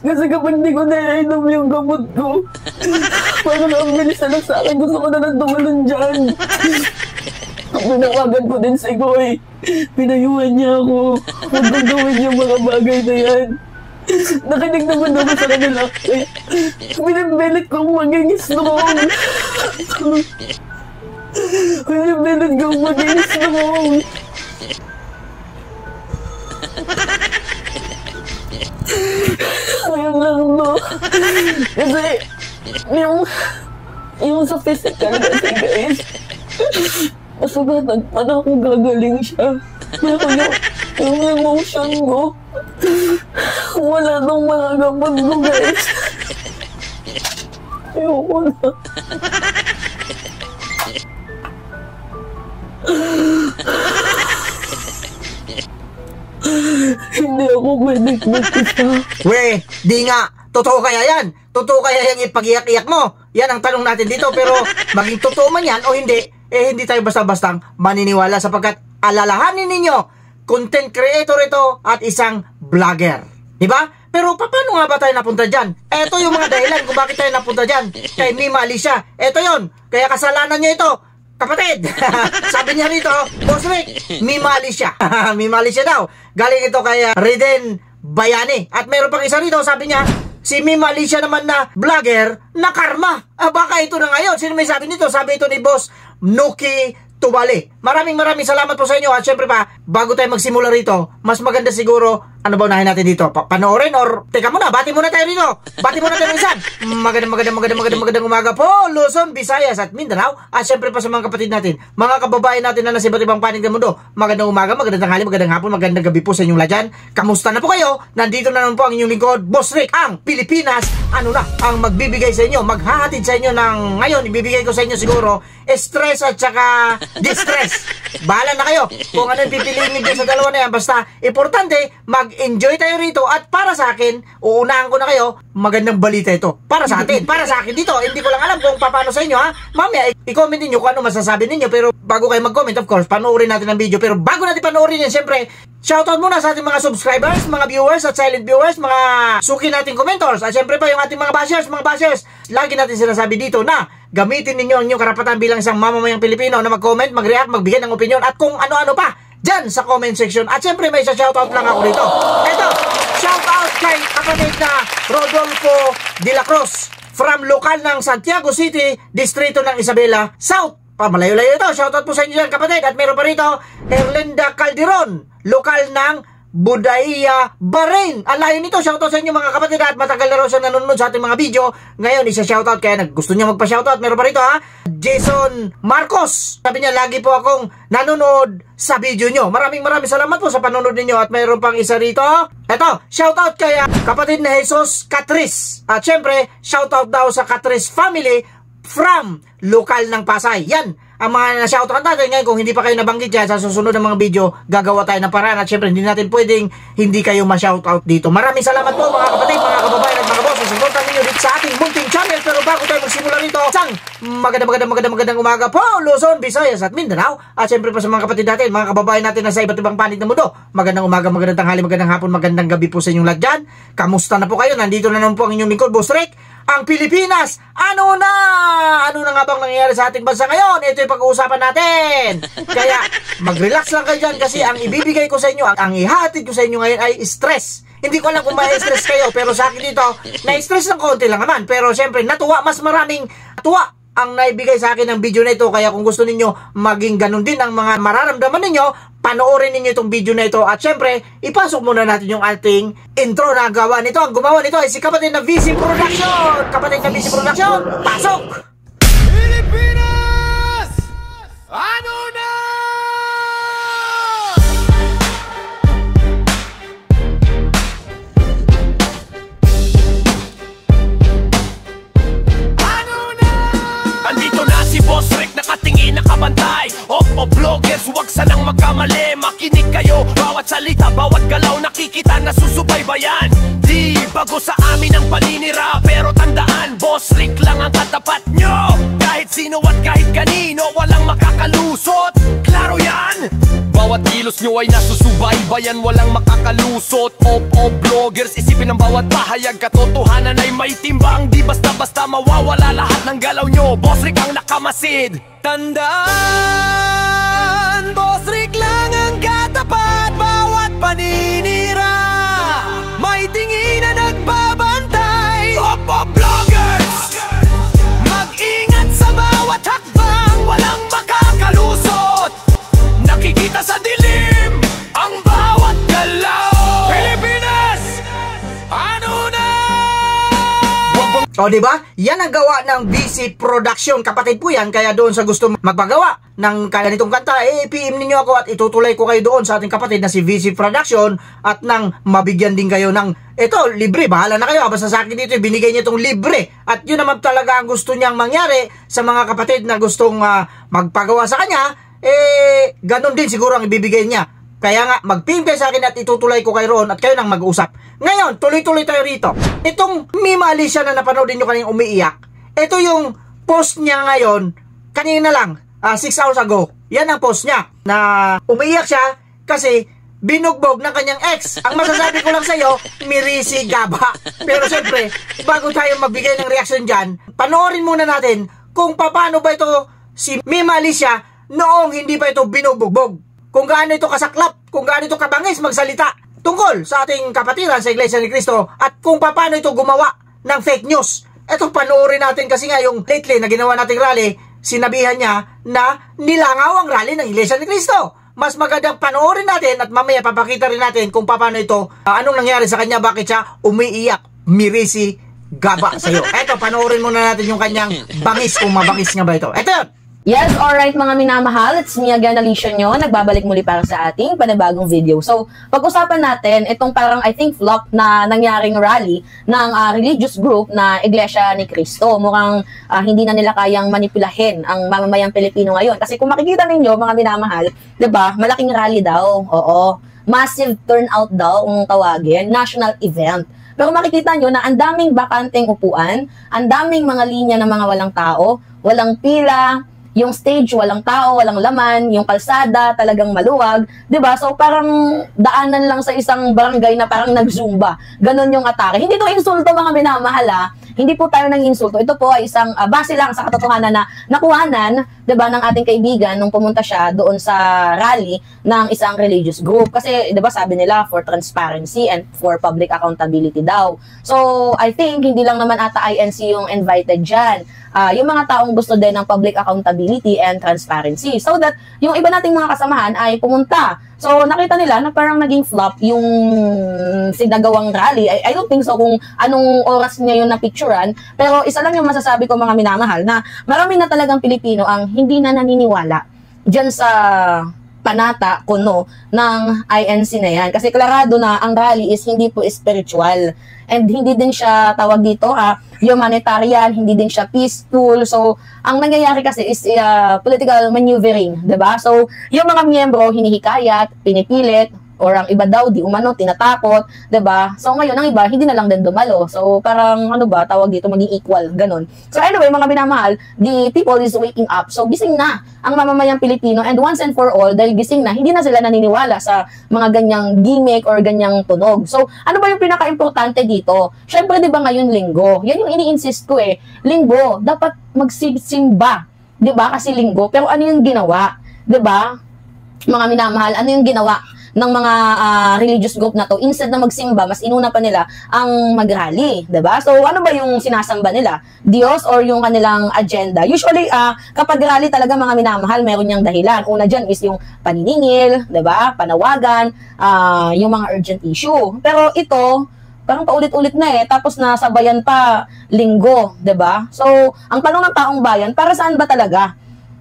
Kasi kapag di ko naiinom yung gamot ko, parang ang bilis na lang sa akin. Gusto ko na lang tumalon dyan. Pinawagan ko din si Koy. Pinayuhan niya ako. Huwag kong gawin yung mga bagay na yan. Nakinig naman ako sa kanila. Pinipilit kong maging strong. Pinipilit kong maging strong. Ayun lang no. Kasi yung sa physical kasi guys, masugatan pa na akong gagaling siya. Pero yung emotion ko, wala nang mga gamot ko guys. Ayoko na. Hindi ako pwedeng mag-isa. We, di nga. Totoo kaya yan? Totoo kaya yung ipag-iyak-iyak mo? Yan ang tanong natin dito. Pero maging totoo man yan o hindi, hindi tayo basta-bastang maniniwala sapagkat alalahanin ninyo, content creator ito at isang vlogger. Diba? Pero paano nga ba tayo napunta dyan? Ito yung mga dahilan kung bakit tayo napunta dyan. Kay Mima Alicia. Ito yon. Kaya kasalanan nyo ito. Kapatid, sabi niya rito, Boss Rick, Mima Alicia. Mima Alicia daw. Galing ito kay Reden Bayani. At meron pang isa rito, sabi niya, si Mima Alicia naman na vlogger na karma. Baka ito na ngayon. Sino may sabi nito? Sabi ito ni Boss Nuki Tubali. Maraming salamat po sa inyo. At syempre pa, bago tayo magsimula rito, mas maganda siguro, ano ba unahin natin dito? Panoorin or, teka muna, bati muna tayo rito. Bati muna tayo minsan. Magandang umaga po, Luzon, Visayas at Mindanao. At syempre pa sa mga kapatid natin, mga kababayan natin na nasa iba't ibang panig ng mundo. Magandang umaga, magandang tanghali, magandang hapon, magandang gabi po sa inyong lahat dyan. Kamusta na po kayo? Nandito na naman po ang inyong lingkod, Boss Rick, ang Pilipinas. Ano na, ang magbibigay sa inyo, maghahatid sa inyo ng ngayon, ibibigay ko sa inyo siguro, stress at saka distress. Bahala na kayo kung ano yung pipiliin nyo sa dalawa na yan. Basta, importante, mag-enjoy tayo rito. At para sa akin, uunahan ko na kayo, magandang balita ito. Para sa atin, para sa akin dito. Hindi ko lang alam kung paano sa inyo ha. Mamaya, i-comment ninyo kung ano masasabi ninyo. Pero bago kayo mag-comment, of course, panoorin natin ang video. Pero bago natin panoorin yan, syempre, shoutout muna sa ating mga subscribers, mga viewers at silent viewers, mga suki nating commentors. At syempre pa yung ating mga bashers, lagi natin sinasabi dito na gamitin ninyo ang inyong karapatan bilang isang mamamayang Pilipino na mag-comment, mag-react, magbigay ng opinion at kung ano-ano pa dyan sa comment section. At syempre may shoutout lang ako dito. Ito, shoutout kay kapatid na Rodolfo de la Cruz from lokal ng Santiago City, distrito ng Isabela South. Malayo-layo ito. Shoutout po sa inyo dyan kapatid. At meron pa rito, Erlinda Calderon, lokal ng Budaya, Bahrain. Alayo nito, shoutout sa inyo mga kapatid at matagal na rin siya nanonood sa ating mga video. Ngayon, isa-shoutout kaya gusto niya magpa-shoutout. Meron pa rito ha, Jason Marcos. Sabi niya, lagi po akong nanonood sa video nyo. Maraming salamat po sa panonood ninyo. At mayroon pang isa rito. Eto, shoutout kaya kapatid na Jesus Catris. At syempre, shoutout daw sa Catris family from lokal ng Pasay. Yan ang mga na-shoutout natin ngayon. Kung hindi pa kayo nabanggit yan sa susunod ng mga video, gagawa tayo ng paraan. At syempre hindi natin pwedeng hindi kayo ma-shoutout dito. Maraming salamat po mga kapatid, mga kababayan at mga boss. Susunod ninyo dito sa ating munting channel. Pero bago tayo magsimula rito, isang magandang umaga po, Luzon, Visayas at Mindanao. At syempre pa sa mga kapatid natin, mga kababayan natin na sa iba't ibang panig ng mundo, magandang umaga, magandang tanghali, magandang hapon, magandang gabi po sa inyong lahat dyan. Kamusta na po kayo? Nandito na naman po ang inyong lingkod, Boss Rick, ang Pilipinas. Ano na nga bang nangyayari sa ating bansa ngayon? Ito yung pag-uusapan natin. Kaya mag-relax lang kayo dyan kasi ang ibibigay ko sa inyo, ang ihatid ko sa inyo ngayon ay stress. Hindi ko alam kung may stress kayo, pero sa akin dito, na-stress ng konti lang naman. Pero syempre, natuwa, mas maraming natuwa ang naibigay sa akin ng video na ito. Kaya kung gusto ninyo maging ganun din ang mga mararamdaman ninyo, panoorin ninyo itong video na ito. At syempre, ipasok muna natin yung ating intro na gawa nito. Ang gumawa nito ay si kapatid na VC Production. Kapatid na VC Production, pasok! Pilipinas! Ano na? Andito na si Boss Rick, nakatingin, nakabantay. O vloggers, huwag sanang magkamali. Makinig kayo, bawat salita, bawat galaw nakikita na susubaybayan. Di bago sa amin ang paninira, pero tandaan, Boss Rick lang ang katapat nyo. Kahit sino at kahit kanino, walang makakalusot. Klaro yan? Bawat bawat kilos nyo ay nasusubaybayan, walang makakalusot. Vloggers, isipin ng bawat pahayag, katotohanan ay may timbang. Di basta-basta mawawala lahat ng galaw nyo. Boss Rick ang nakamasid. Tandaan, Boss Rick lang ang katapat. Bawat paninira may tingin na nagbabantay. Vloggers, mag-ingat sa bawat hakbang, walang makakalusot. Nakikita sa dilim ang bawat galaw. Pilipinas, ano na? O diba? Yan ang gawa ng VC Production. Kapatid po yan, kaya doon sa gusto magpagawa ng ganitong kanta, PM ninyo ako at itutulay ko kayo doon sa ating kapatid na si VC Production at nang mabigyan din kayo ng ito, libre. Bahala na kayo. Basta sa akin dito, binigay niya itong libre. At yun naman talaga ang gusto niyang mangyari sa mga kapatid na gustong magpagawa sa kanya. Ganun din siguro ang ibibigay niya. Kaya nga, mag-PM kayo sa akin at itutulay ko kayo roon at kayo nang mag-usap. Ngayon, tuloy-tuloy tayo rito. Itong Mima Alicia na napanood din nyo kaninang umiiyak, ito yung post niya ngayon, kanina lang, 6 hours ago. Yan ang post niya, na umiiyak siya kasi binugbog ng kanyang ex. Ang masasabi ko lang sa iyo, Mirisi Gaba. Pero siyempre, bago tayo magbigay ng reaction dyan, panoorin muna natin kung paano ba ito si Mima Alicia noong hindi pa ito binubugbog. Kung gaano ito kasaklap, kung gaano ito kabangis magsalita tungkol sa ating kapatiran sa Iglesia ni Cristo at kung paano ito gumawa ng fake news. Ito panoorin natin kasi nga yung lately na ginawa nating rally, sinabihan niya na nilangaw ang rally ng Iglesia ni Cristo. Mas magandang panoorin natin at mamaya papakita rin natin kung paano ito, anong nangyari sa kanya, bakit siya umiiyak. Mirisi Gaba sa iyo. Ito, panoorin muna natin yung kanyang bangis, kung mabangis nga ba ito. Ito yun. Yes, alright mga minamahal, it's me again, Alicia nyo, nagbabalik muli para sa ating panibagong video. So, pag-usapan natin itong parang I think flop na nangyaring rally ng religious group na Iglesia ni Cristo. Mukhang hindi na nila kayang manipulahin ang mamamayang Pilipino ngayon. Kasi kung makikita ninyo mga minamahal, 'di ba? Malaking rally daw. Oo. Massive turnout daw kung tawagin, national event. Pero makikita nyo na ang daming bakanteng upuan, ang daming mga linya ng mga walang tao, walang pila, yung stage, walang tao, walang laman, yung kalsada, talagang maluwag, 'di ba? So parang daanan lang sa isang barangay na parang nag-zumba. Ganon yung atake. Hindi to insulto mga minamahal. Hindi po tayo nang insulto. Ito po ay isang base lang sa katotohanan na nakuhanan, 'di ba, ng ating kaibigan nung pumunta siya doon sa rally ng isang religious group. Kasi 'di ba sabi nila for transparency and for public accountability daw. So I think hindi lang naman ata INC yung invited diyan. Yung mga taong gusto din ng public accountability and transparency so that yung iba nating mga kasamahan ay pumunta. So nakita nila na parang naging flop yung sinagawang rally. I don't think so kung anong oras niya yun na-picturean, pero isa lang yung masasabi ko mga minamahal na marami na talagang Pilipino ang hindi na naniniwala dyan sa panata kuno ng INC na yan. Kasi klarado na ang rally is hindi po spiritual. And hindi din siya tawag dito humanitarian, hindi din siya peaceful. So, ang nangyayari kasi is political maneuvering, 'di ba? So, yung mga miyembro hinihikayat, pinipilit, or ang iba daw di umano tinatakot, 'di ba? So ngayon ang iba hindi na lang din dumalo. So parang ano ba tawag dito, maging equal ganon. So anyway mga binamahal, the people is waking up. So gising na ang mamamayang Pilipino, and once and for all dahil gising na, hindi na sila naniniwala sa mga ganyang gimmick or ganyang tunog. So ano ba yung pinaka-importante dito? Syempre 'di ba ngayon linggo? Yan yung ini-insist ko Linggo, dapat magsimba, 'di ba? Kasi linggo. Pero ano yung ginawa? 'Di ba? Mga minamahal, ano yung ginawa ng mga religious group na to? Instead na magsimba, mas inuna pa nila ang mag-rally, 'di ba? So ano ba yung sinasamba nila? Diyos or yung kanilang agenda? Usually kapag rally talaga mga minamahal, meron niyang dahilan. Una diyan is yung paniningil, 'di ba? Panawagan, yung mga urgent issue. Pero ito parang paulit-ulit na tapos nasabayan pa linggo, 'di ba? So ang tanong ng taong bayan, para saan ba talaga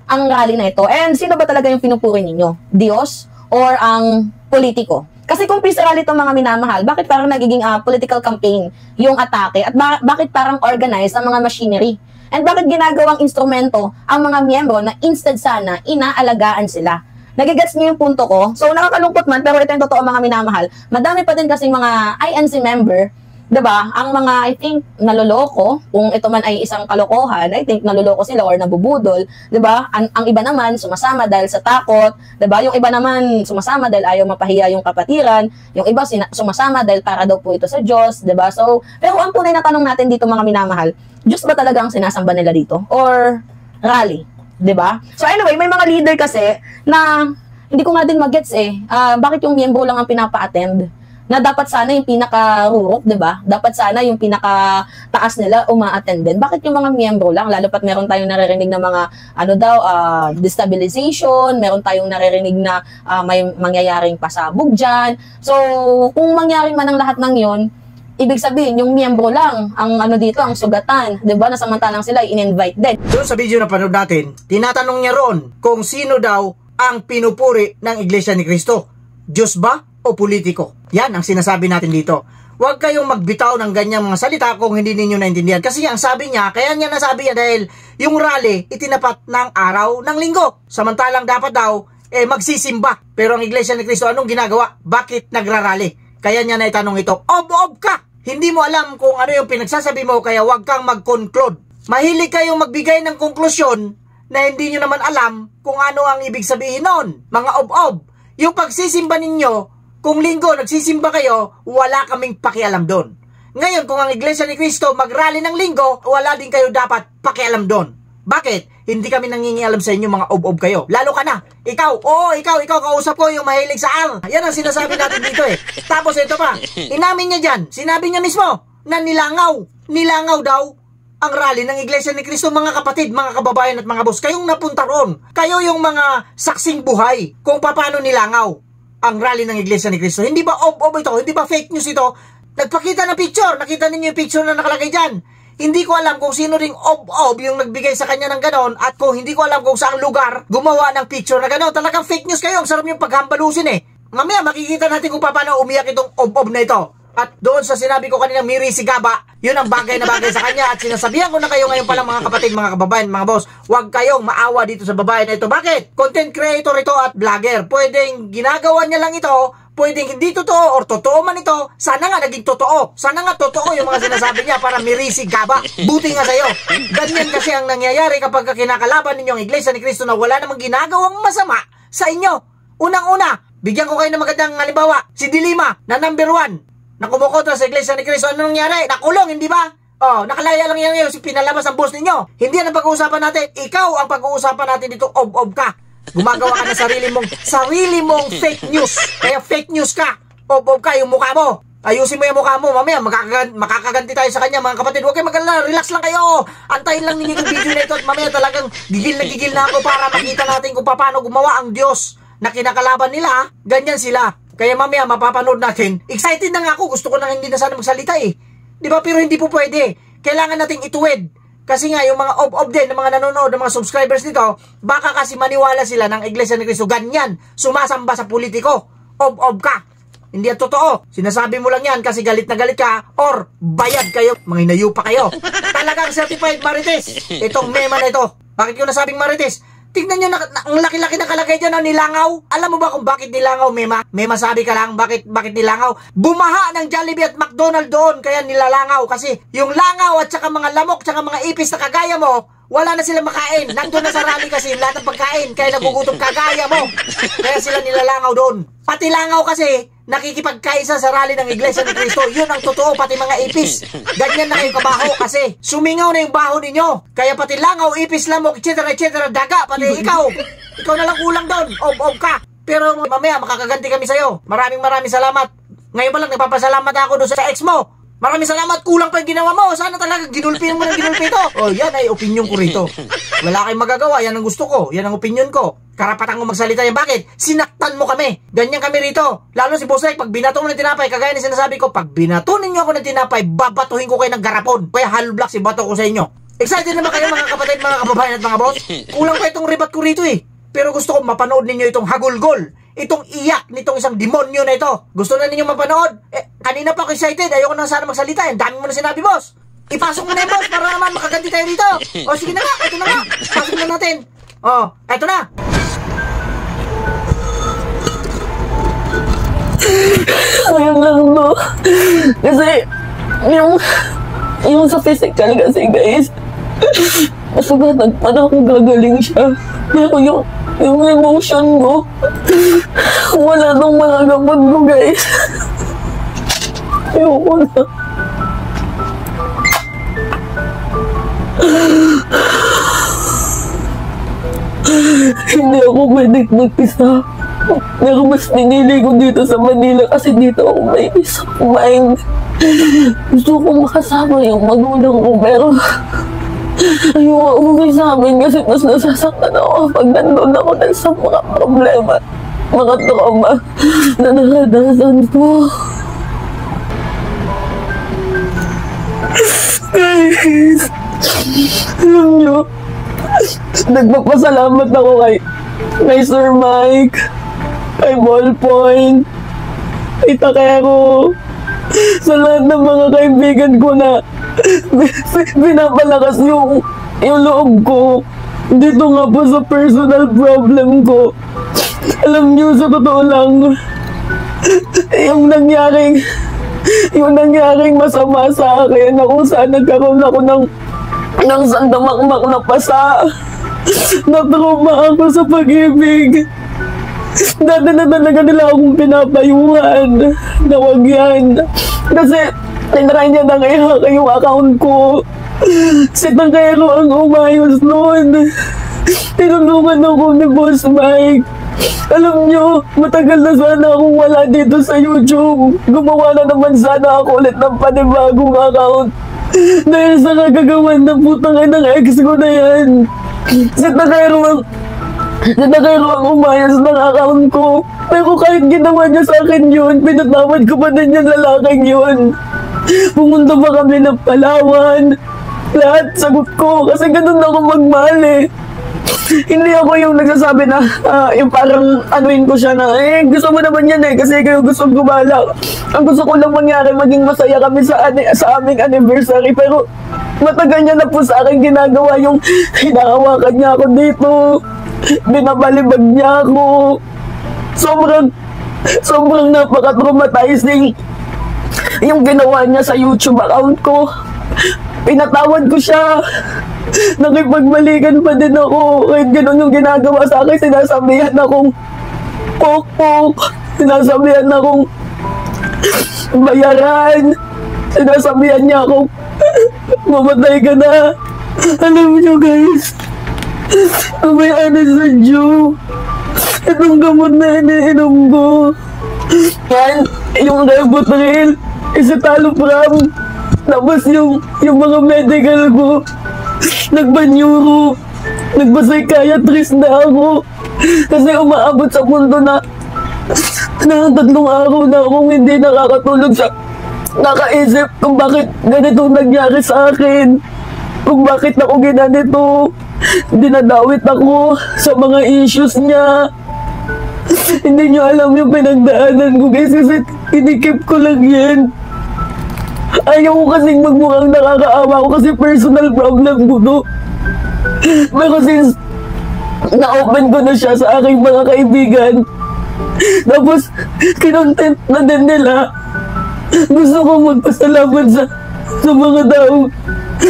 ang rally na ito? And sino ba talaga yung pinupuri ninyo? Diyos or ang politiko? Kasi kung peace rally itong mga minamahal, bakit parang nagiging political campaign yung atake? At bakit parang organized ang mga machinery? And bakit ginagawang instrumento ang mga miyembro na instead sana inaalagaan sila? Nagigets niyo yung punto ko? So nakakalungkot man, pero ito yung totoo mga minamahal. Madami pa din kasing mga INC member 'Diba? Ang mga, I think, naloloko, kung ito man ay isang kalokohan, I think naloloko sila or nabubudol, 'diba? Ang iba naman sumasama dahil sa takot, 'diba? Yung iba naman sumasama dahil ayaw mapahiya yung kapatiran, yung iba sumasama dahil para daw po ito sa Diyos, 'diba? So, pero ang tunay na tanong natin dito, mga minamahal, Diyos ba talaga ang sinasamba nila dito or rally, 'diba? So anyway, may mga leader kasi na hindi ko nga din magets bakit yung miyembro lang ang pinapa-attend? Na dapat sana yung pinaka-rurok, diba? Dapat sana yung pinaka-taas nila uma-attend din. Bakit yung mga miyembro lang? Lalo pat meron tayong naririnig na mga, destabilization, meron tayong naririnig na may mangyayaring pasabog dyan. So, kung mangyari man ang lahat ng yon, ibig sabihin, yung miyembro lang, ang dito, ang sugatan, diba? Na samantalang sila in-invite din. Doon sa video na panood natin, tinatanong niya roon kung sino daw ang pinupuri ng Iglesia ni Cristo. Diyos ba o politiko? Yan ang sinasabi natin dito. Huwag kayong magbitaw ng ganyang mga salita kung hindi ninyo naintindihan. Kasi ang sabi niya, kaya niya nasabi niya dahil yung rally itinapat ng araw ng linggo. Samantalang dapat daw magsisimba. Pero ang Iglesia ni Cristo, anong ginagawa? Bakit nagrarally? Kaya niya naitanong ito, ob ka! Hindi mo alam kung ano yung pinagsasabi mo, kaya huwag kang mag-conclude. Mahilig kayong magbigay ng konklusyon na hindi nyo naman alam kung ano ang ibig sabihin nun. Mga ob-ob. Yung pagsisimba ninyo, kung linggo nagsisimba kayo, wala kaming pakialam doon. Ngayon, kung ang Iglesia ni Cristo mag-rally ng linggo, wala din kayo dapat pakialam doon. Bakit? Hindi kami nangingialam sa inyo, mga ob-ob kayo. Lalo ka na. Ikaw, kausap ko yung mahilig sa Yan ang sinasabi natin dito Tapos ito pa, inamin niya dyan, sinabi niya mismo na nilangaw daw ang rally ng Iglesia ni Cristo, mga kapatid, mga kababayan at mga boss. Kayong napunta ron. Kayo yung mga saksing buhay kung paano nilangaw ang rally ng Iglesia ni Cristo. Hindi ba ob-ob ito? Hindi ba fake news ito? Nagpakita ng picture. Nakita ninyo yung picture na nakalagay dyan. Hindi ko alam kung sino ring ob-ob yung nagbigay sa kanya ng ganon, at kung hindi ko alam kung saang lugar gumawa ng picture na ganon. Talagang fake news kayo. Ang sarap yung paghambalusin Mamaya makikita natin kung paano umiyak itong ob-ob na ito. At doon sa sinabi ko kanina, Miri Sigaba, yun ang bagay na bagay sa kanya. At sinasabihan ko na kayo ngayon pala, mga kapatid, mga kababayan, mga boss, huwag kayong maawa dito sa babae na ito. Bakit? Content creator ito at vlogger. Pwedeng ginagawa niya lang ito, pwedeng hindi totoo or totoo man ito. Sana nga naging totoo. Sana nga totoo yung mga sinasabi niya para Miri Sigaba. Buti nga sa'yo. Ganyan kasi ang nangyayari kapag kinakalaban ninyo ang Iglesia ni Cristo na wala namang ginagawang masama sa inyo. Unang-una, bigyan ko kayo ng magandang halimbawa. Si Dilima na number 1. Na kumukontra sa Iglesia ni Cristo, ano nangyari? Nakulong, hindi ba? Nakalaya lang yan ngayon, pinalabas ang boss ninyo. Hindi yan ang pag-uusapan natin. Ikaw ang pag-uusapan natin dito, ob-ob ka. Gumagawa ka ng sarili mong fake news. Kaya fake news ka. Ob-ob ka, yung mukha mo. Ayusin mo yung mukha mo, mamaya makakaganti tayo sa kanya, mga kapatid. Huwag kayo mag-alala, relax lang kayo. Antayin lang ninyo yung video na ito at mamaya talagang gigil na ako para makita natin kung paano gumawa ang Diyos na kinakalaban nila. Ganyan sila. Kaya mamaya mapapanood natin. Excited na nga ako. Gusto ko na hindi na sana magsalita Di ba? Pero hindi po pwede. Kailangan nating ituwid. Kasi nga yung mga ob-ob din, ng mga nanonood, ng mga subscribers nito, baka kasi maniwala sila ng Iglesia ni Cristo. Ganyan. Sumasamba sa politiko. Ob-ob ka. Hindi yan totoo. Sinasabi mo lang yan kasi galit na galit ka or bayad kayo. Mga inayu pa kayo. Talagang certified marites. Itong mema na ito. Bakit ko nasabing marites? Tignan nyo, ang laki-laki na kalagay dyan, nilangaw. Alam mo ba kung bakit nilangaw, Mema? Mema, sabi ka lang, bakit nilangaw? Bumaha ng Jollibee at McDonald doon, kaya nilalangaw. Kasi yung langaw at saka mga lamok, saka mga ipis na kagaya mo, wala na sila makain. Nandun na sa rally kasi lahat ng pagkain, kaya nagugutom kagaya mo. Kaya sila nilalangaw doon. Pati langaw kasi, nakikipagkaisa sa rally ng Iglesia ni Cristo. Yun ang totoo, pati mga ipis. Ganyan na kayo kabaho kasi sumingaw na yung baho ninyo. Kaya pati langaw, ipis, lamok, etc. Daga, pati ikaw. Ikaw na lang kulang doon. Ob-ob ka. Pero mamaya, makakaganti kami sa'yo. Maraming salamat. Ngayon pa lang, nagpapasalamat ako doon sa ex mo. Maraming salamat, kulang pa yung ginawa mo. Sana talaga ginulpi mo ng ginulpi ito. Yan ay opinion ko rito. Wala kayong magagawa, yan ang gusto ko. Yan ang opinion ko. Karapatan ko magsalita yan. Bakit? Sinaktan mo kami. Ganyan kami rito. Lalo si Bosek, pag binato mo ng tinapay, kagaya na sinasabi ko, pag binato ninyo ako ng tinapay, babatuhin ko kayo ng garapon. Kaya hollow block si bato ko sa inyo. Excited naman kayo, mga kapatid, mga kababayan at mga boss? Kulang pa itong ribat ko rito Pero gusto ko mapanood ninyo itong hagulgol. Itong iyak nitong isang demonyo na ito. Gusto na ninyo mapanood? Kanina pa ako excited. Ayoko na sana magsalita. Ang dami mo na sinabi, boss. Ipasok mo na yung boss para naman makaganti tayo dito. Sige na nga. Ito na nga. Pasok na natin. Ito na. Ayun lang, no. Kasi yung sa physical kasi guys, masugatan pa na ako gagaling siya. Pero yung emotion ko, wala nang mga gamot ko guys. Ayoko na. Hindi ako pwedeng magpisa. Pero mas pinili ko dito sa Manila kasi dito ako may peace of mind. Gusto ko makasama yung magulang ko pero ayoko umuwi sa amin kasi mas nasasaktan ako pag nandun ako sa mga problema, mga trauma na nakadasan ko. Guys, alam nyo, nagpapasalamat ako kay Sir Mike, kay Ballpoint, kay Takero, sa lahat ng mga kaibigan ko na pinapalakas yung loob ko dito nga po sa personal problem ko. Alam niyo, sa totoo lang, yung nangyaring masama sa akin na kung saan nagkaroon ako ng sandamakmak na pasa. Na-trauma ako sa pag-ibig. Dati na talaga nila akong pinapayuhan na wag yan. Kasi tinry niya na i-hack yung account ko. Si Takero ang umayos noon. Tinulungan ako ni Boss Mike. Alam nyo, matagal na sana akong wala dito sa YouTube. Gumawa na naman sana ako ulit ng panibagong account. Dahil sa kagagawan ng putang ng ex ko na yan. Si Takero ang umayos ng account ko. Pero kahit ginawa niya sa akin yun, pinatawad ko pa din yung lalaking yun. Pumunta pa kami ng Palawan. Lahat sagot ko kasi ganun ako magmahal eh. Hindi ako yung nagsasabi na yung parang anuin ko siya na gusto mo naman yan kasi kayo gusto gumala. Ang gusto ko lang mangyari maging masaya kami sa aming anniversary, pero matagal niya na po sa akin ginagawa yung hinahawakan niya ako dito, binabalibag niya ako. Sobrang napaka-traumatizing yung ginawa niya sa YouTube account ko. Pinatawad ko siya. Nakipagbalikan pa din ako. Kahit gano'n yung ginagawa sa akin, sinasabihan akong pok-pok. Sinasabihan akong bayaran. Sinasabihan niya akong mamatay ka na. Alam niyo guys, may anesthesia. Itong gamot na iniinom ko. Yan, yung Rivotril, Escitalopram. Tapos yung mga medical ko, nagba-neuro, nagba-psychiatrist na ako. Kasi umaabot sa punto na 3 araw na akong hindi nakakatulog sa nakaisip kung bakit ganito nangyari sa akin. Kung bakit ako ginanito. Dinadawit ako sa mga issues niya. Hindi niyo alam yung pinagdaanan ko guys kasi kinikip ko lang yan. Ayaw ko kasing magmukhang nakakaawa ko kasi personal problem ko to. Pero since na-open ko na siya sa aking mga kaibigan, tapos kinontent na din nila, gusto ko magpasalamat sa mga tao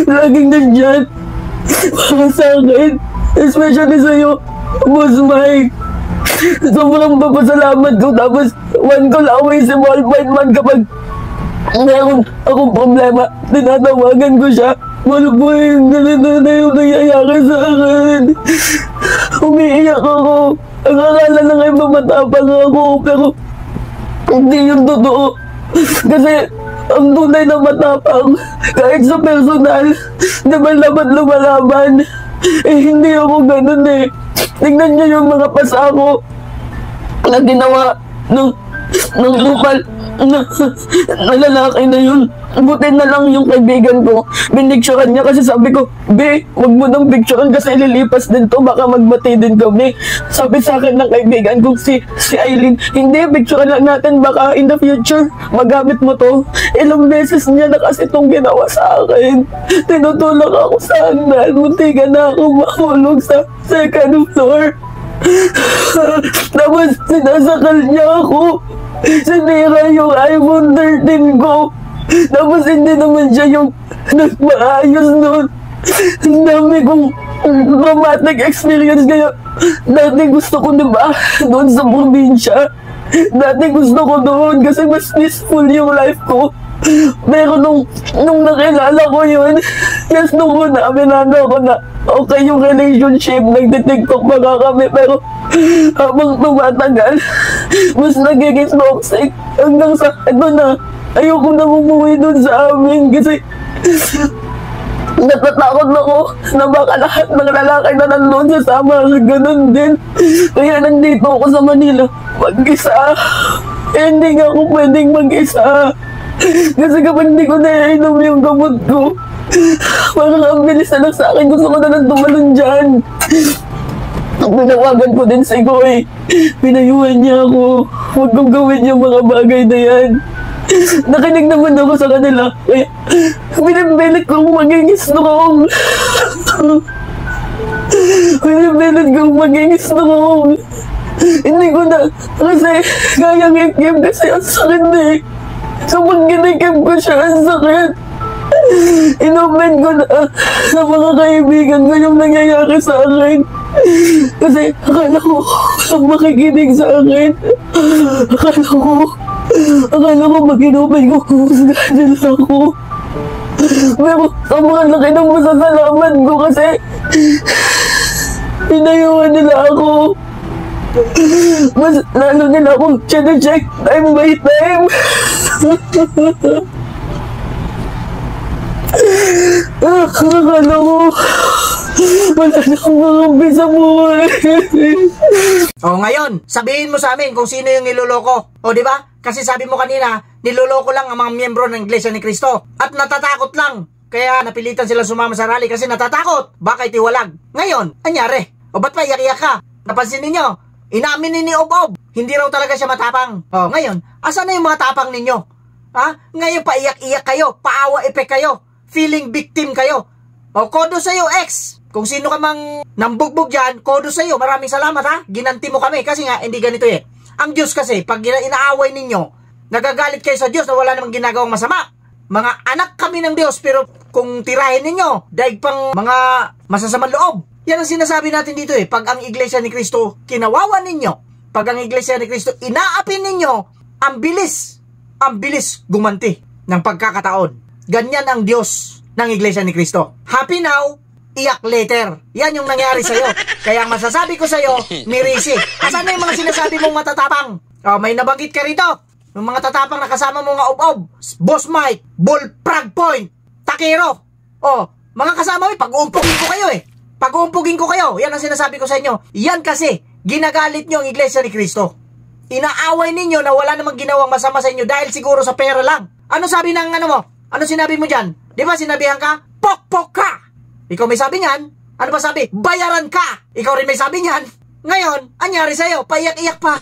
laging nandyan para sa akin, especially sa'yo, Boss Mike. Sobrang papasalamat ko. Tapos one call away si Ballpoint man kapag meron akong problema, tinatawagan ko siya. Ballpoint, ganito na yung nangyayari sa akin. Umiiyak ako. Ang akala na ngayon mamatapang ako, pero hindi yung totoo. Kasi ang tunay na matapang, kahit sa personal, di ba dapat lumalaban? Hindi ako ganun eh. Tingnan niyo yung mga pasa ko na ginawa ng lupal na lalaki na yun. Buti na lang yung kaibigan ko, pinicturean niya kasi sabi ko, "Be, wag mo nang picturean kasi ililipas din to, baka magbati din kami." Sabi sa akin ng kaibigan kong si Aileen, "Hindi, picturean lang natin, baka in the future magamit mo to." Ilang beses niya na kasi itong ginawa sa akin. Tinutulak ako sa hagdan, muntikan na ako mahulog sa second floor. Tapos sinasakal niya ako. Sinira yung iPhone 13 ko. Tapos hindi naman siya yung nagmaayos nun. Ang dami kong traumatic experience kaya dati gusto ko diba doon sa probinsya. Dati gusto ko doon kasi mas peaceful yung life ko. Pero nung nakilala ko yun, yes, nung una, aminado ko na okay yung relationship, nagtitiktok pa nga kami, pero habang tumatagal, mas nagiging toxic hanggang sa ito na ayoko na umuwi doon sa amin kasi natatakot ako na baka lahat ng lalaki na nandun sasama ganun din. Kaya nandito ako sa Manila mag-isa. Hindi nga ako pwedeng mag-isa. Kasi kapag hindi ko naiinom yung gamot ko, parang ang bilis na lang sa akin. Gusto ko na lang tumalon dyan. Pinawagan ko din si Koy. Pinayuhan niya ako. Huwag kong gawin yung mga bagay na yan. Nakinig naman ako sa kanila. Kaya pinipilit kong maging strong. Pinipilit kong maging strong. Hindi ko na kasi kayang ikim kasi ang sakit eh. Kapag ginikim ko siya, ang sakit. Inopen ko na sa mga kaibigan ko yung nangyayari sa akin. Kasi akala ko makikinig sa akin. Akala ko pag inopen ko, humusgahan nila ako. Pero sobrang laki ng masasalamat ko kasi pinayuhan nila ako. Mas lalo nila akong check time by time. Akala ko wala na akong makampi sa buhay. O ngayon, sabihin mo sa amin kung sino yung niloloko. O di ba? Kasi sabi mo kanina, niloloko lang ang mga miyembro ng Iglesia ni Cristo. At natatakot lang. Kaya napilitan sila sumama sa rally kasi natatakot. Baka itiwalag. Ngayon, anyari? O ba't pa iyak-iyak ka? Napansin ninyo? Inamin ni Ob-Ob. Hindi raw talaga siya matapang. O ngayon, asan na yung mga tapang ninyo? Ha? Ngayon paiyak-iyak kayo, paawa-epek kayo, feeling victim kayo. O kodo sa'yo, ex. Kung sino ka mang nambugbog dyan, kodo sa'yo. Maraming salamat ha. Ginanti mo kami kasi nga hindi ganito eh. Ang Diyos kasi, pag inaaway ninyo, nagagalit kayo sa Diyos na wala namang ginagawang masama. Mga anak kami ng Diyos, pero kung tirahin ninyo, daig pang mga masasamang loob. Yan ang sinasabi natin dito eh. Pag ang Iglesia ni Cristo kinawawan ninyo, pag ang Iglesia ni Cristo inaapin ninyo, ang bilis gumanti ng pagkakataon. Ganyan ang Diyos ng Iglesia ni Cristo. Happy now, iyak later. Yan yung nangyari sa'yo. Kaya ang masasabi ko sa'yo, Mirisi, asan na yung mga sinasabi mong matatapang? O, may nabanggit ka rito. Yung mga tatapang na kasama mo nga Ob-Ob, Boss Mike, Bull Prag Point, Takiro. O, mga kasama mo, pag-uumpugin ko kayo eh. Pag-uumpugin ko kayo. Yan ang sinasabi ko sa inyo. Yan kasi, ginagalit nyo ang Iglesia ni Cristo. Inaaway ninyo na wala namang ginawang masama sa inyo dahil siguro sa pera lang. Ano sabi ng ano mo? Ano sinabi mo dyan? Di ba sinabihan ka? Pokpok ka! Ikaw may sabi niyan. Ano ba sabi? Bayaran ka! Ikaw rin may sabi niyan. Ngayon, anyari sa'yo? Paiyak-iyak pa.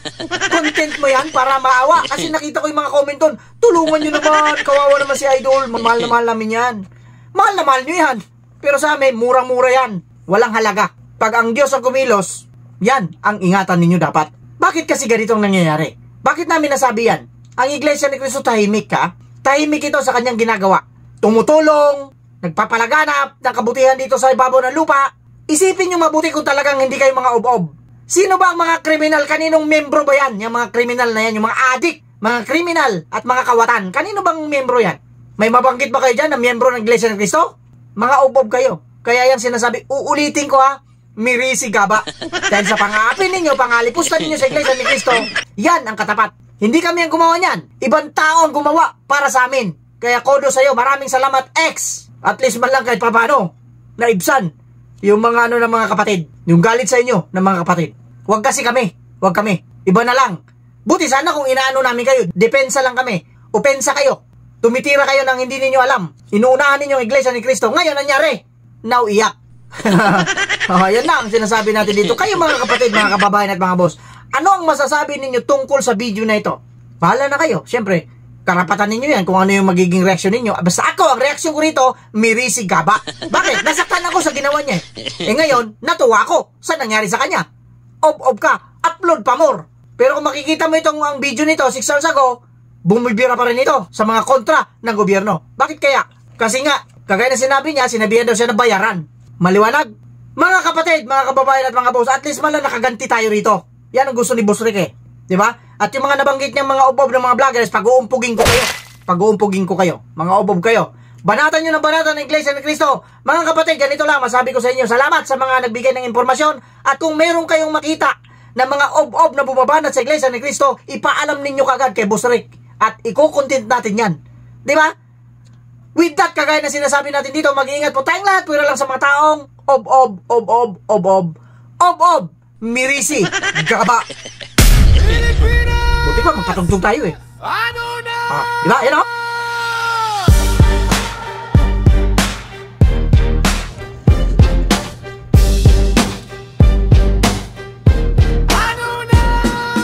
Content mo yan para maawa. Kasi nakita ko yung mga comment doon. Tulungan nyo naman. Kawawa naman si Idol. Mahal na mahal namin yan. Mahal na mahal nyo yan. Pero sa amin, murang-mura yan. Walang halaga. Pag ang Diyos ang kumilos, yan ang ingatan ninyo dapat. Bakit kasi ganitong nangyayari? Bakit namin nasabi yan? Ang Iglesia ni Cristo tahimik ka? Tahimik ito sa kanyang ginagawa. Tumutulong, nagpapalaganap ng kabutihan dito sa ibabaw ng lupa. Isipin nyo mabuti kung talagang hindi kayo mga Ob-Ob. Sino ba ang mga kriminal? Kaninong membro ba yan? Yung mga kriminal na yan, yung mga adik, mga kriminal at mga kawatan. Kanino bang membro yan? May mabanggit ba kayo dyan na membro ng Iglesia ni Cristo? Mga Ob-Ob kayo. Kaya yan sinasabi, uulitin ko ha, Mirisi Gaba. Dahil sa pang-aapin ninyo, pangalipusta ninyo sa Iglesia ni Cristo, yan ang katapat. Hindi kami ang gumawa niyan. Ibang tao ang gumawa para sa amin. Kaya kodo sa'yo, maraming salamat, X. At least man lang kahit paano, naibsan yung mga ng mga kapatid. Yung galit sa inyo ng mga kapatid. Huwag kasi kami. Huwag kami. Iba na lang. Buti sana kung inaano namin kayo, depensa lang kami. Opensa kayo. Tumitira kayo ng hindi ninyo alam. Inuunahan ninyo ang Iglesia ni Cristo. Ngayon nangyari. Now iyak. Yan na ang sinasabi natin dito. Kayo mga kapatid, mga kababayan at mga boss, ano ang masasabi ninyo tungkol sa video na ito? Bahala na kayo. Siyempre, karapatan ninyo yan kung ano yung magiging reaksyon ninyo. Basta ako, ang reaksyon ko rito, Mirisi Gaba. Bakit? Nasaktan ako sa ginawa niya. Ngayon, natuwa ako sa nangyari sa kanya. Ob-ob ka, upload pa more. Pero kung makikita mo itong ang video nito 6 hours ago, bumibira pa rin ito sa mga kontra ng gobyerno. Bakit kaya? Kasi nga, kagaya na sinabi niya, sinabihan daw siya na bayaran. Maliwanag? Mga kapatid, mga kababayan at mga boss, at least man lang nakaganti tayo rito. Yan ang gusto ni Boss Rick eh. Diba? At yung mga nabanggit niyang mga ubob ng mga vloggers, pag-uumpugin ko kayo. Pag-uumpugin ko kayo. Mga ubob kayo. Banatan nyo ng banatan ng Iglesia ni Cristo. Mga kapatid, ganito lang, masabi ko sa inyo, salamat sa mga nagbigay ng impormasyon. At kung meron kayong makita na mga ob-ob na bumabanat sa Iglesia ni Cristo, ipaalam ninyo kagad kay Boss Rick. At iko-content natin yan. Diba? With that, kagaya na sinasabi natin dito, mag-iingat po tayong lahat. Pwera lang sa mga taong ob-ob, mirisi, gaba. Buti pa, magpatugtog tayo eh. Ano na? Diba? Yan o.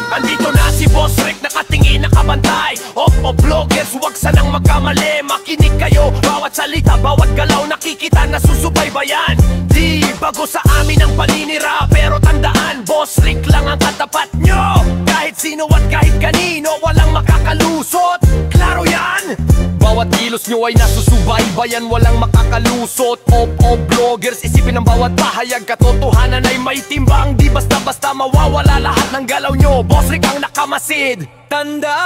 Andito na si Boss Rick, nakatingin, nakabantay. O vloggers, huwag sanang magkamali. Makinig kayo, bawat salita, bawat galaw, nakikita na susubaybayan. Di bago sa amin ang paninira, pero tandaan, Boss Rick lang ang katapat nyo. Kahit sino at kahit kanino, walang makakalusot. Klaro yan? Bawat kilos nyo ay nasusubaybayan, walang makakalusot. O vloggers, isipin ang bawat pahayag, katotohanan ay may timbang. Di basta-basta mawawala lahat ng galaw nyo. Boss Rick ang nakamasid. Tandaan,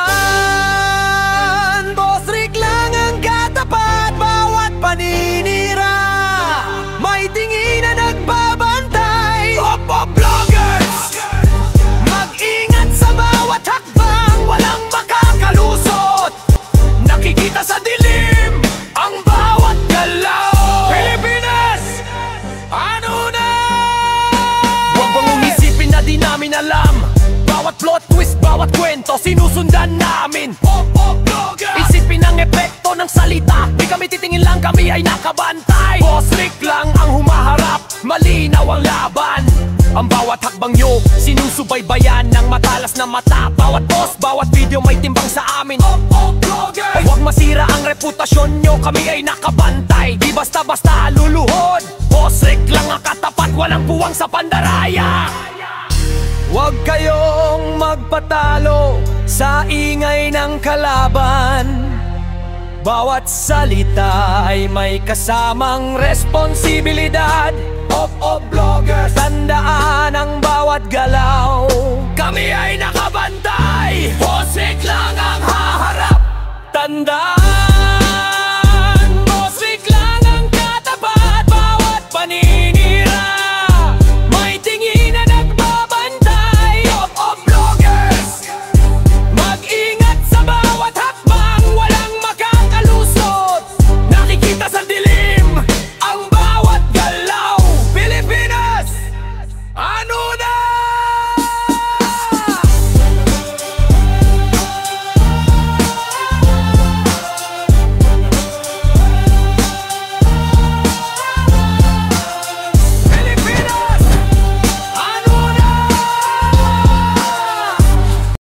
Boss Rick lang ang katapat, bawat paninira may tingin na nagbabantay. Opo vloggers, mag-ingat sa bawat hakbang, walang makakalusot. Nakikita sa dilim ang bawat galaw. Pilipinas, ano na? Huwag bang umisipin na di namin alam. Bawat plot twist, bawat kwento, sinusundan namin. Isipin ang epekto ng salita, di kami titingin lang, kami ay nakabantay. Boss Rick lang ang humaharap, malinaw ang laban. Ang bawat hakbang nyo, sinusubaybayan ng matalas na mata. Bawat post, bawat video may timbang sa amin. Ay huwag masira ang reputasyon nyo, kami ay nakabantay. Di basta-basta luluhod, Boss Rick lang ang katapat, walang puwang sa pandaraya. Huwag kayong magpatalo sa ingay ng kalaban. Bawat salita ay may kasamang responsibilidad. Vloggers, tandaan ang bawat galaw, kami ay nakabantay. Boss Rick lang ang haharap. Tandaan